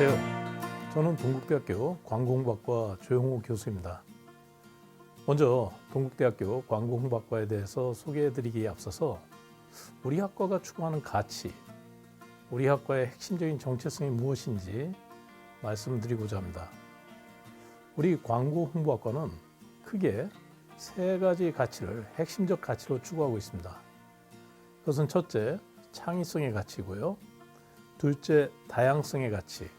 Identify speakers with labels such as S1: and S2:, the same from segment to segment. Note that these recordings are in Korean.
S1: 안녕하세요. 저는 동국대학교 광고홍보학과 조영호 교수입니다. 먼저 동국대학교 광고홍보학과에 대해서 소개해드리기에 앞서서 우리 학과가 추구하는 가치, 우리 학과의 핵심적인 정체성이 무엇인지 말씀드리고자 합니다. 우리 광고홍보학과는 크게 세 가지 가치를 핵심적 가치로 추구하고 있습니다. 그것은 첫째, 창의성의 가치고요. 둘째, 다양성의 가치.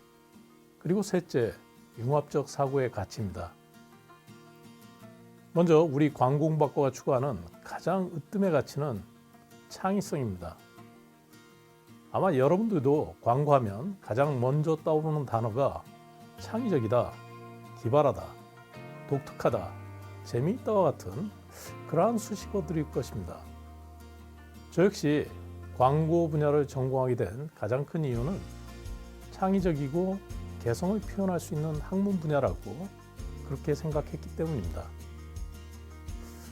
S1: 그리고 셋째, 융합적 사고의 가치입니다. 먼저 우리 광고홍보학과가 추구하는 가장 으뜸의 가치는 창의성입니다. 아마 여러분들도 광고하면 가장 먼저 떠오르는 단어가 창의적이다, 기발하다, 독특하다, 재미있다와 같은 그러한 수식어들일 것입니다. 저 역시 광고 분야를 전공하게 된 가장 큰 이유는 창의적이고 개성을 표현할 수 있는 학문 분야라고 그렇게 생각했기 때문입니다.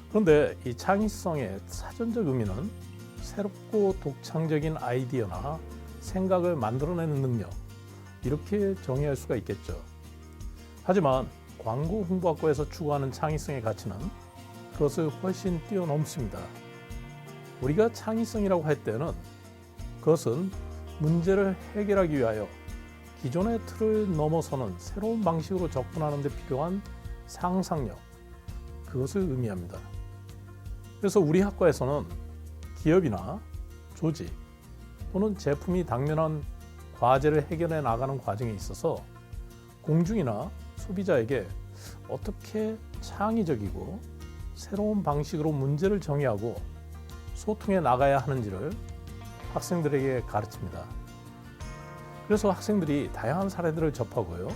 S1: 그런데 이 창의성의 사전적 의미는 새롭고 독창적인 아이디어나 생각을 만들어내는 능력, 이렇게 정의할 수가 있겠죠. 하지만 광고 홍보학과에서 추구하는 창의성의 가치는 그것을 훨씬 뛰어넘습니다. 우리가 창의성이라고 할 때는 그것은 문제를 해결하기 위하여 기존의 틀을 넘어서는 새로운 방식으로 접근하는 데 필요한 상상력, 그것을 의미합니다. 그래서 우리 학과에서는 기업이나 조직 또는 제품이 당면한 과제를 해결해 나가는 과정에 있어서 공중이나 소비자에게 어떻게 창의적이고 새로운 방식으로 문제를 정의하고 소통해 나가야 하는지를 학생들에게 가르칩니다. 그래서 학생들이 다양한 사례들을 접하고요.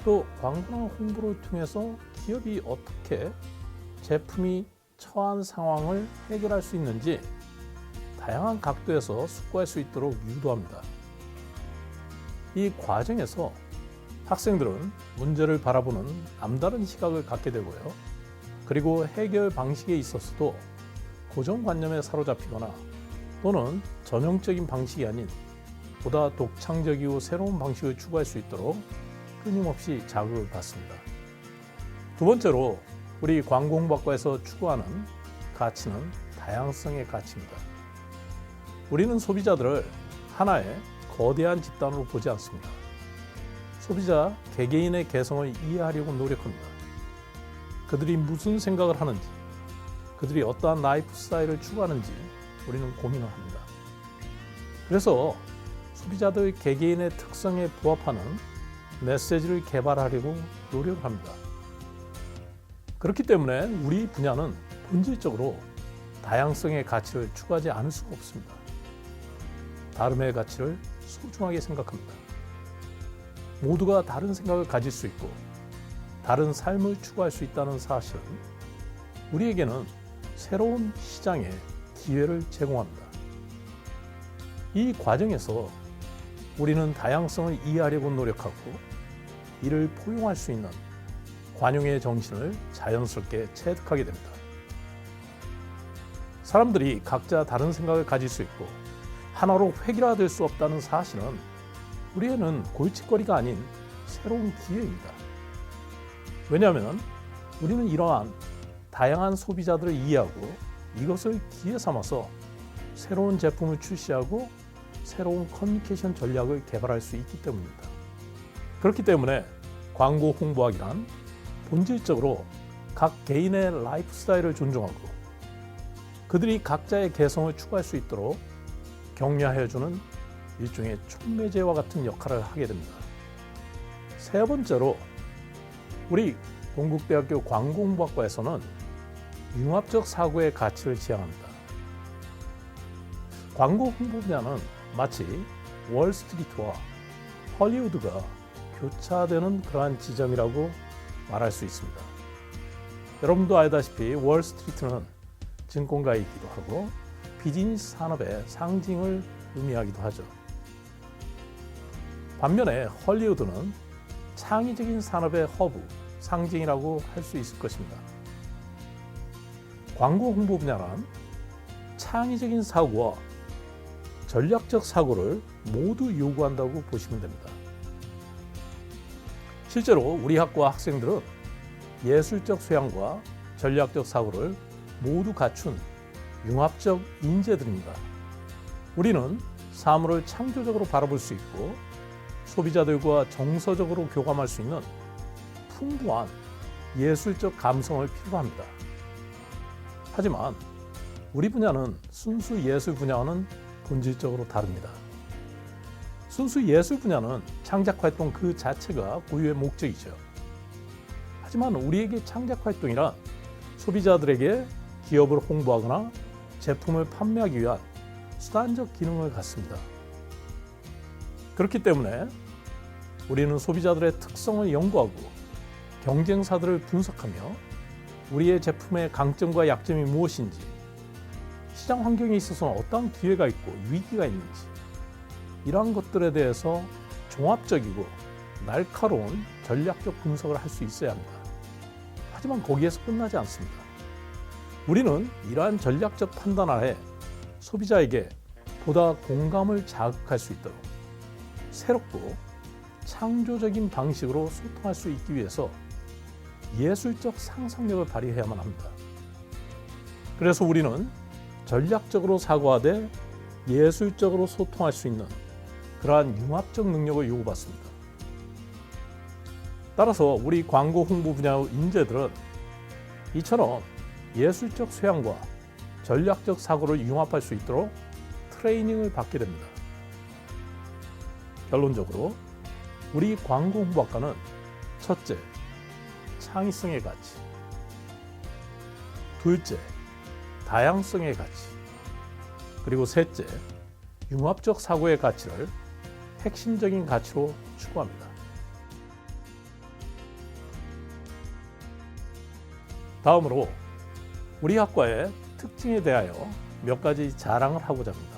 S1: 또 광고나 홍보를 통해서 기업이 어떻게 제품이 처한 상황을 해결할 수 있는지 다양한 각도에서 숙고할 수 있도록 유도합니다. 이 과정에서 학생들은 문제를 바라보는 남다른 시각을 갖게 되고요. 그리고 해결 방식에 있어서도 고정관념에 사로잡히거나 또는 전형적인 방식이 아닌 보다 독창적이고 새로운 방식을 추구할 수 있도록 끊임없이 자극을 받습니다. 두 번째로 우리 광고홍보학과에서 추구하는 가치는 다양성의 가치입니다. 우리는 소비자들을 하나의 거대한 집단으로 보지 않습니다. 소비자 개개인의 개성을 이해하려고 노력합니다. 그들이 무슨 생각을 하는지, 그들이 어떠한 라이프 스타일을 추구하는지 우리는 고민을 합니다. 그래서 소비자들 개개인의 특성에 부합하는 메시지를 개발하려고 노력을 합니다. 그렇기 때문에 우리 분야는 본질적으로 다양성의 가치를 추구하지 않을 수가 없습니다. 다름의 가치를 소중하게 생각합니다. 모두가 다른 생각을 가질 수 있고 다른 삶을 추구할 수 있다는 사실은 우리에게는 새로운 시장의 기회를 제공합니다. 이 과정에서 우리는 다양성을 이해하려고 노력하고 이를 포용할 수 있는 관용의 정신을 자연스럽게 체득하게 됩니다. 사람들이 각자 다른 생각을 가질 수 있고 하나로 획일화될 수 없다는 사실은 우리에는 골칫거리가 아닌 새로운 기회입니다. 왜냐하면 우리는 이러한 다양한 소비자들을 이해하고 이것을 기회 삼아서 새로운 제품을 출시하고 새로운 커뮤니케이션 전략을 개발할 수 있기 때문입니다. 그렇기 때문에 광고 홍보학이란 본질적으로 각 개인의 라이프 스타일을 존중하고 그들이 각자의 개성을 추구할 수 있도록 격려해주는 일종의 촉매제와 같은 역할을 하게 됩니다. 세 번째로 우리 동국대학교 광고홍보학과에서는 융합적 사고의 가치를 지향합니다. 광고 홍보 분야는 마치 월스트리트와 헐리우드가 교차되는 그러한 지점이라고 말할 수 있습니다. 여러분도 알다시피 월스트리트는 증권가이기도 하고 비즈니스 산업의 상징을 의미하기도 하죠. 반면에 헐리우드는 창의적인 산업의 허브, 상징이라고 할 수 있을 것입니다. 광고 홍보 분야란 창의적인 사고와 전략적 사고를 모두 요구한다고 보시면 됩니다. 실제로 우리 학과 학생들은 예술적 소양과 전략적 사고를 모두 갖춘 융합적 인재들입니다. 우리는 사물을 창조적으로 바라볼 수 있고 소비자들과 정서적으로 교감할 수 있는 풍부한 예술적 감성을 필요로 합니다. 하지만 우리 분야는 순수 예술 분야와는 본질적으로 다릅니다. 순수 예술 분야는 창작 활동 그 자체가 고유의 목적이죠. 하지만 우리에게 창작 활동이란 소비자들에게 기업을 홍보하거나 제품을 판매하기 위한 수단적 기능을 갖습니다. 그렇기 때문에 우리는 소비자들의 특성을 연구하고 경쟁사들을 분석하며 우리의 제품의 강점과 약점이 무엇인지, 시장 환경에 있어서는 어떠한 기회가 있고 위기가 있는지, 이러한 것들에 대해서 종합적이고 날카로운 전략적 분석을 할 수 있어야 합니다. 하지만 거기에서 끝나지 않습니다. 우리는 이러한 전략적 판단하에 소비자에게 보다 공감을 자극할 수 있도록 새롭고 창조적인 방식으로 소통할 수 있기 위해서 예술적 상상력을 발휘해야만 합니다. 그래서 우리는 전략적으로 사고하되 예술적으로 소통할 수 있는 그러한 융합적 능력을 요구받습니다. 따라서 우리 광고 홍보 분야 인재들은 이처럼 예술적 소양과 전략적 사고를 융합할 수 있도록 트레이닝을 받게 됩니다. 결론적으로 우리 광고 홍보학과는 첫째, 창의성의 가치, 둘째, 다양성의 가치, 그리고 셋째, 융합적 사고의 가치를 핵심적인 가치로 추구합니다. 다음으로 우리 학과의 특징에 대하여 몇 가지 자랑을 하고자 합니다.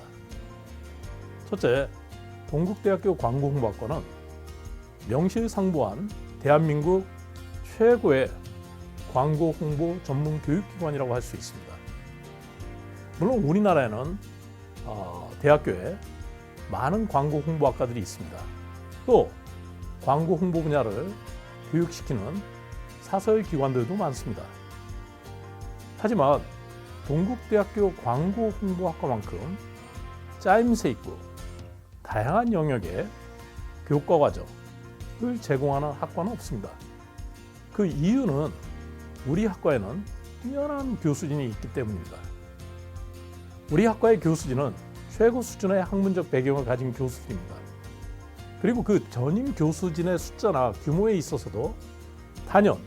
S1: 첫째, 동국대학교 광고홍보학과는 명실상부한 대한민국 최고의 광고 홍보 전문 교육기관이라고 할 수 있습니다. 물론 우리나라에는 대학교에 많은 광고 홍보학과들이 있습니다. 또 광고 홍보 분야를 교육시키는 사설 기관들도 많습니다. 하지만 동국대학교 광고홍보학과만큼 짜임새 있고 다양한 영역의 교과 과정을 제공하는 학과는 없습니다. 그 이유는 우리 학과에는 뛰어난 교수진이 있기 때문입니다. 우리 학과의 교수진은 최고 수준의 학문적 배경을 가진 교수들입니다. 그리고 그 전임 교수진의 숫자나 규모에 있어서도 단연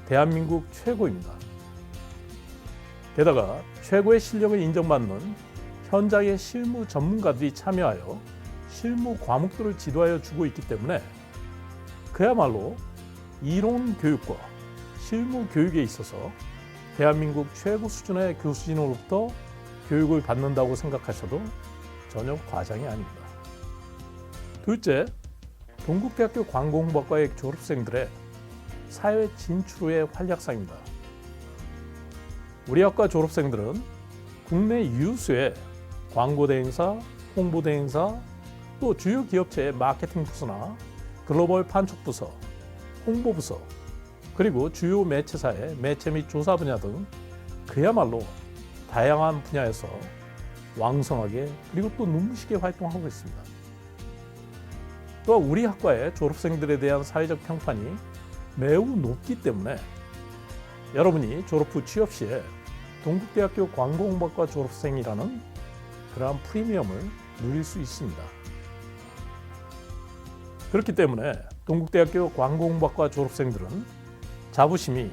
S1: 대한민국 최고입니다. 게다가 최고의 실력을 인정받는 현장의 실무 전문가들이 참여하여 실무 과목들을 지도하여 주고 있기 때문에 그야말로 이론 교육과 실무 교육에 있어서 대한민국 최고 수준의 교수진으로부터 교육을 받는다고 생각하셔도 전혀 과장이 아닙니다. 둘째, 동국대학교 광고홍보학과의 졸업생들의 사회 진출 후의 활약상입니다. 우리 학과 졸업생들은 국내 유수의 광고대행사, 홍보대행사, 또 주요 기업체의 마케팅 부서나 글로벌 판촉부서, 홍보부서, 그리고 주요 매체사의 매체 및 조사 분야 등 그야말로 다양한 분야에서 왕성하게 그리고 또 눈부시게 활동하고 있습니다. 또한 우리 학과의 졸업생들에 대한 사회적 평판이 매우 높기 때문에 여러분이 졸업 후 취업 시에 동국대학교 광고홍보학과 졸업생이라는 그러한 프리미엄을 누릴 수 있습니다. 그렇기 때문에 동국대학교 광고홍보학과 졸업생들은 자부심이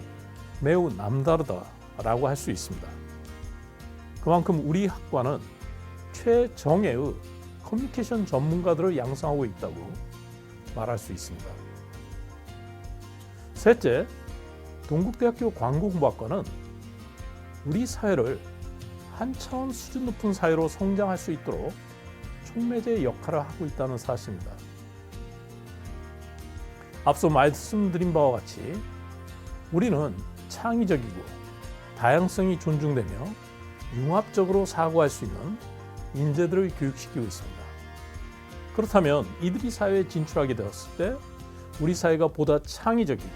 S1: 매우 남다르다라고 할 수 있습니다. 그만큼 우리 학과는 최정예의 커뮤니케이션 전문가들을 양성하고 있다고 말할 수 있습니다. 셋째, 동국대학교 광고홍보학과는 우리 사회를 한 차원 수준 높은 사회로 성장할 수 있도록 촉매제의 역할을 하고 있다는 사실입니다. 앞서 말씀드린 바와 같이 우리는 창의적이고 다양성이 존중되며 융합적으로 사고할 수 있는 인재들을 교육시키고 있습니다. 그렇다면 이들이 사회에 진출하게 되었을 때 우리 사회가 보다 창의적이고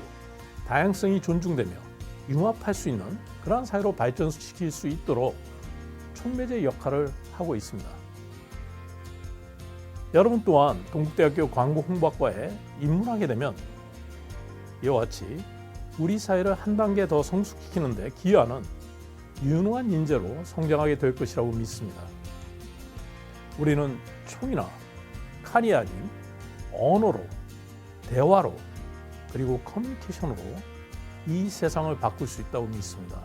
S1: 다양성이 존중되며 융합할 수 있는 그러한 사회로 발전시킬 수 있도록 촉매제 역할을 하고 있습니다. 여러분 또한 동국대학교 광고홍보학과에 입문하게 되면 이와 같이 우리 사회를 한 단계 더 성숙시키는 데 기여하는 유능한 인재로 성장하게 될 것이라고 믿습니다. 우리는 총이나 칼이 아닌 언어로, 대화로, 그리고 커뮤니케이션으로 이 세상을 바꿀 수 있다고 믿습니다.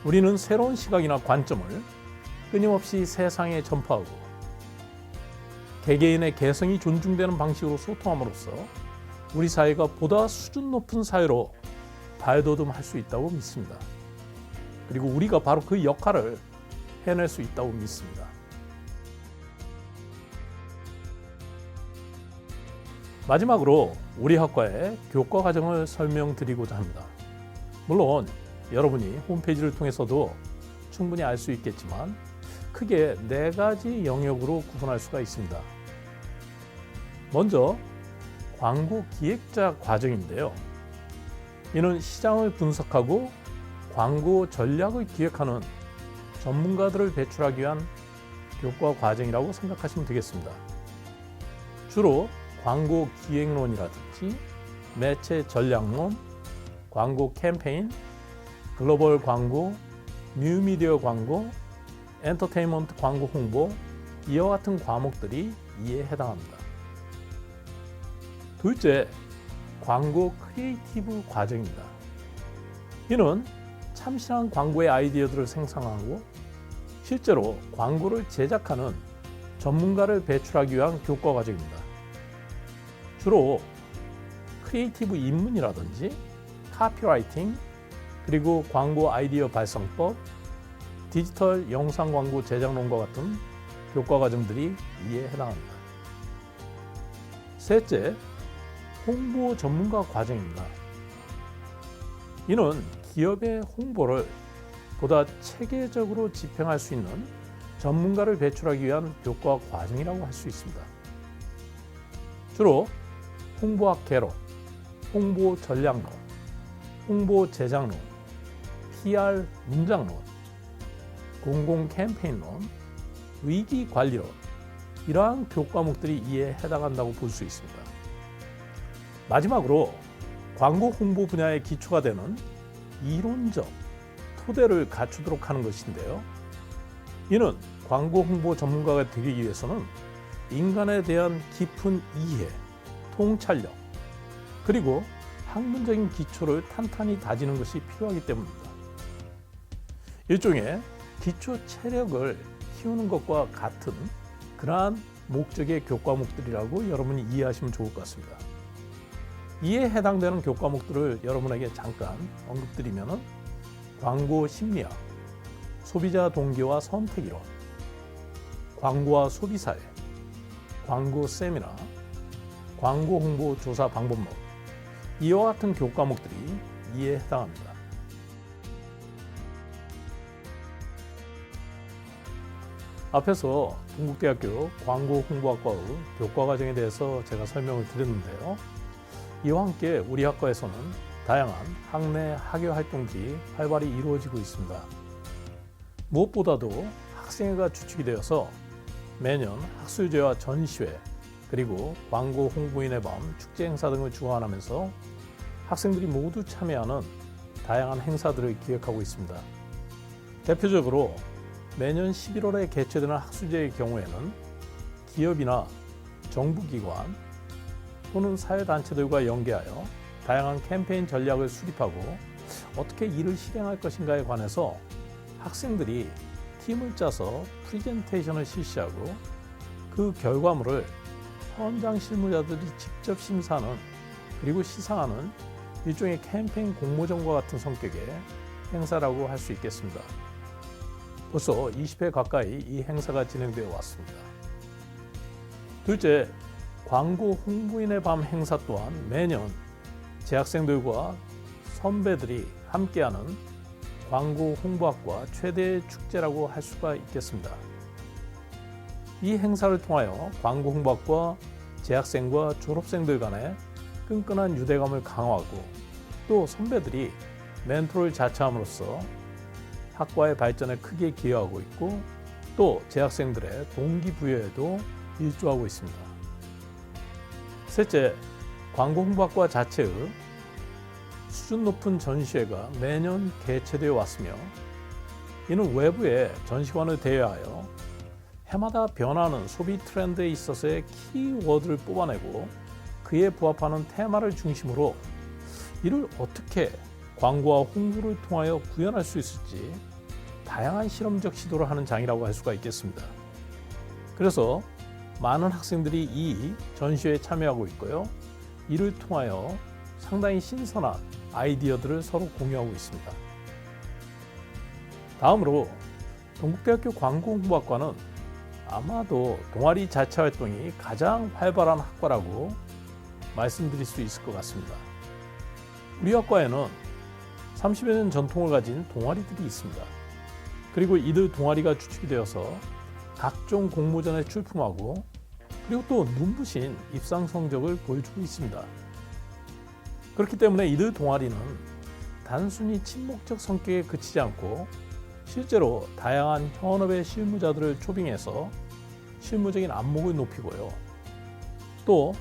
S1: 우리는 새로운 시각이나 관점을 끊임없이 세상에 전파하고 개개인의 개성이 존중되는 방식으로 소통함으로써 우리 사회가 보다 수준 높은 사회로 발돋움할 수 있다고 믿습니다. 그리고 우리가 바로 그 역할을 해낼 수 있다고 믿습니다. 마지막으로 우리 학과의 교과 과정을 설명드리고자 합니다. 물론 여러분이 홈페이지를 통해서도 충분히 알 수 있겠지만 크게 4가지 영역으로 구분할 수가 있습니다. 먼저 광고 기획자 과정인데요. 이는 시장을 분석하고 광고 전략을 기획하는 전문가들을 배출하기 위한 교과 과정이라고 생각하시면 되겠습니다. 주로 광고 기획론이라든지 매체 전략론, 광고 캠페인, 글로벌 광고, 뉴미디어 광고, 엔터테인먼트 광고 홍보, 이와 같은 과목들이 이에 해당합니다. 둘째, 광고 크리에이티브 과정입니다. 이는 참신한 광고의 아이디어들을 생성하고 실제로 광고를 제작하는 전문가를 배출하기 위한 교과 과정입니다. 주로 크리에이티브 입문이라든지 카피라이팅, 그리고 광고 아이디어 발상법, 디지털 영상 광고 제작론과 같은 교과 과정들이 이에 해당합니다. 셋째, 홍보 전문가 과정입니다. 이는 기업의 홍보를 보다 체계적으로 집행할 수 있는 전문가를 배출하기 위한 교과 과정이라고 할 수 있습니다. 주로 홍보학 개론, 홍보 전략론, 홍보 제작론, PR 문장론, 공공 캠페인론, 위기 관리론, 이러한 교과목들이 이에 해당한다고 볼 수 있습니다. 마지막으로 광고 홍보 분야의 기초가 되는 이론적 토대를 갖추도록 하는 것인데요. 이는 광고 홍보 전문가가 되기 위해서는 인간에 대한 깊은 이해, 통찰력, 그리고 학문적인 기초를 탄탄히 다지는 것이 필요하기 때문입니다. 일종의 기초 체력을 키우는 것과 같은 그러한 목적의 교과목들이라고 여러분이 이해하시면 좋을 것 같습니다. 이에 해당되는 교과목들을 여러분에게 잠깐 언급드리면 광고 심리학, 소비자 동기와 선택 이론, 광고와 소비사회, 광고 세미나, 광고 홍보 조사 방법론, 이와 같은 교과목들이 이에 해당합니다. 앞에서 동국대학교 광고홍보학과의 교과 과정에 대해서 제가 설명을 드렸는데요. 이와 함께 우리 학과에서는 다양한 학내 학예 활동들이 활발히 이루어지고 있습니다. 무엇보다도 학생회가 주축이 되어서 매년 학술제와 전시회, 그리고 광고 홍보인의 밤, 축제 행사 등을 주관하면서 학생들이 모두 참여하는 다양한 행사들을 기획하고 있습니다. 대표적으로 매년 11월에 개최되는 학술제의 경우에는 기업이나 정부기관 또는 사회단체들과 연계하여 다양한 캠페인 전략을 수립하고 어떻게 이를 실행할 것인가에 관해서 학생들이 팀을 짜서 프리젠테이션을 실시하고 그 결과물을 현장 실무자들이 직접 심사하는, 그리고 시상하는 일종의 캠페인 공모전과 같은 성격의 행사라고 할 수 있겠습니다. 벌써 20회 가까이 이 행사가 진행되어 왔습니다. 둘째, 광고 홍보인의 밤 행사 또한 매년 재학생들과 선배들이 함께하는 광고 홍보학과 최대의 축제라고 할 수가 있겠습니다. 이 행사를 통하여 광고 홍보학과 재학생과 졸업생들 간의 끈끈한 유대감을 강화하고 또 선배들이 멘토를 자처함으로써 학과의 발전에 크게 기여하고 있고 또 재학생들의 동기부여에도 일조하고 있습니다. 셋째, 광고홍보학과 자체의 수준 높은 전시회가 매년 개최되어 왔으며 이는 외부의 전시관을 대여하여 해마다 변하는 소비 트렌드에 있어서의 키워드를 뽑아내고 그에 부합하는 테마를 중심으로 이를 어떻게 광고와 홍보를 통하여 구현할 수 있을지 다양한 실험적 시도를 하는 장이라고 할 수가 있겠습니다. 그래서 많은 학생들이 이 전시회에 참여하고 있고요. 이를 통하여 상당히 신선한 아이디어들을 서로 공유하고 있습니다. 다음으로 동국대학교 광고홍보학과는 아마도 동아리 자체 활동이 가장 활발한 학과라고 말씀드릴 수 있을 것 같습니다. 우리 학과에는 30여 년 전통을 가진 동아리들이 있습니다. 그리고 이들 동아리가 주축이 되어서 각종 공모전에 출품하고 그리고 또 눈부신 입상 성적을 보여주고 있습니다. 그렇기 때문에 이들 동아리는 단순히 친목적 성격에 그치지 않고 실제로 다양한 현업의 실무자들을 초빙해서 실무적인 안목을 높이고요. 또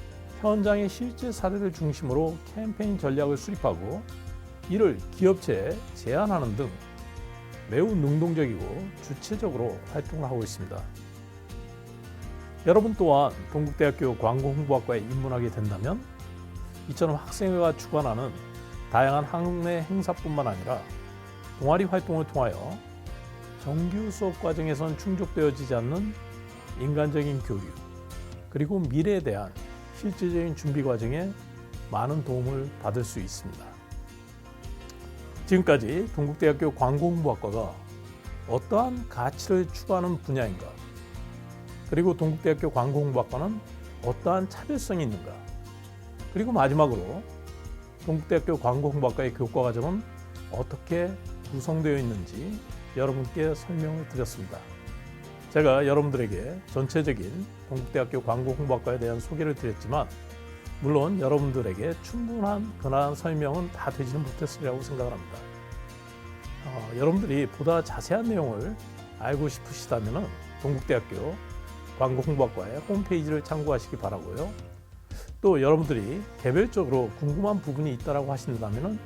S1: 현장의 실제 사례를 중심으로 캠페인 전략을 수립하고 이를 기업체에 제안하는 등 매우 능동적이고 주체적으로 활동을 하고 있습니다. 여러분 또한 동국대학교 광고홍보학과에 입문하게 된다면 이처럼 학생회가 주관하는 다양한 학내 행사뿐만 아니라 동아리 활동을 통하여 정규 수업 과정에선 충족되어지지 않는 인간적인 교류 그리고 미래에 대한 실질적인 준비 과정에 많은 도움을 받을 수 있습니다. 지금까지 동국대학교 광고홍보학과가 어떠한 가치를 추구하는 분야인가, 그리고 동국대학교 광고홍보학과는 어떠한 차별성이 있는가, 그리고 마지막으로 동국대학교 광고홍보학과의 교과 과정은 어떻게 구성되어 있는지 여러분께 설명을 드렸습니다. 제가 여러분들에게 전체적인 동국대학교 광고홍보학과에 대한 소개를 드렸지만 물론 여러분들에게 충분한 근한 설명은 다 되지는 못했으리라고 생각을 합니다. 여러분들이 보다 자세한 내용을 알고 싶으시다면 동국대학교 광고홍보학과의 홈페이지를 참고하시기 바라고요. 또 여러분들이 개별적으로 궁금한 부분이 있다고 하신다면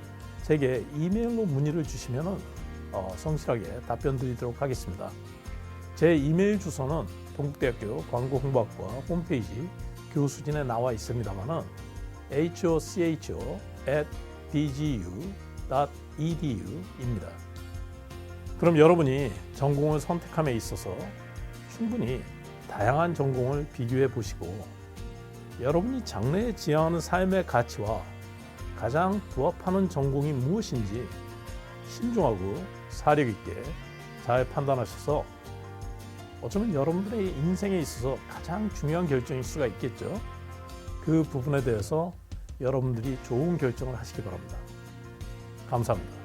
S1: 제게 이메일로 문의를 주시면 성실하게 답변 드리도록 하겠습니다. 제 이메일 주소는 동국대학교 광고홍보학과 홈페이지 교수진에 나와 있습니다만 hocho@dgu.edu입니다. 그럼 여러분이 전공을 선택함에 있어서 충분히 다양한 전공을 비교해 보시고 여러분이 장래에 지향하는 삶의 가치와 가장 부합하는 전공이 무엇인지 신중하고 사력 있게 잘 판단하셔서 어쩌면 여러분들의 인생에 있어서 가장 중요한 결정일 수가 있겠죠. 그 부분에 대해서 여러분들이 좋은 결정을 하시기 바랍니다. 감사합니다.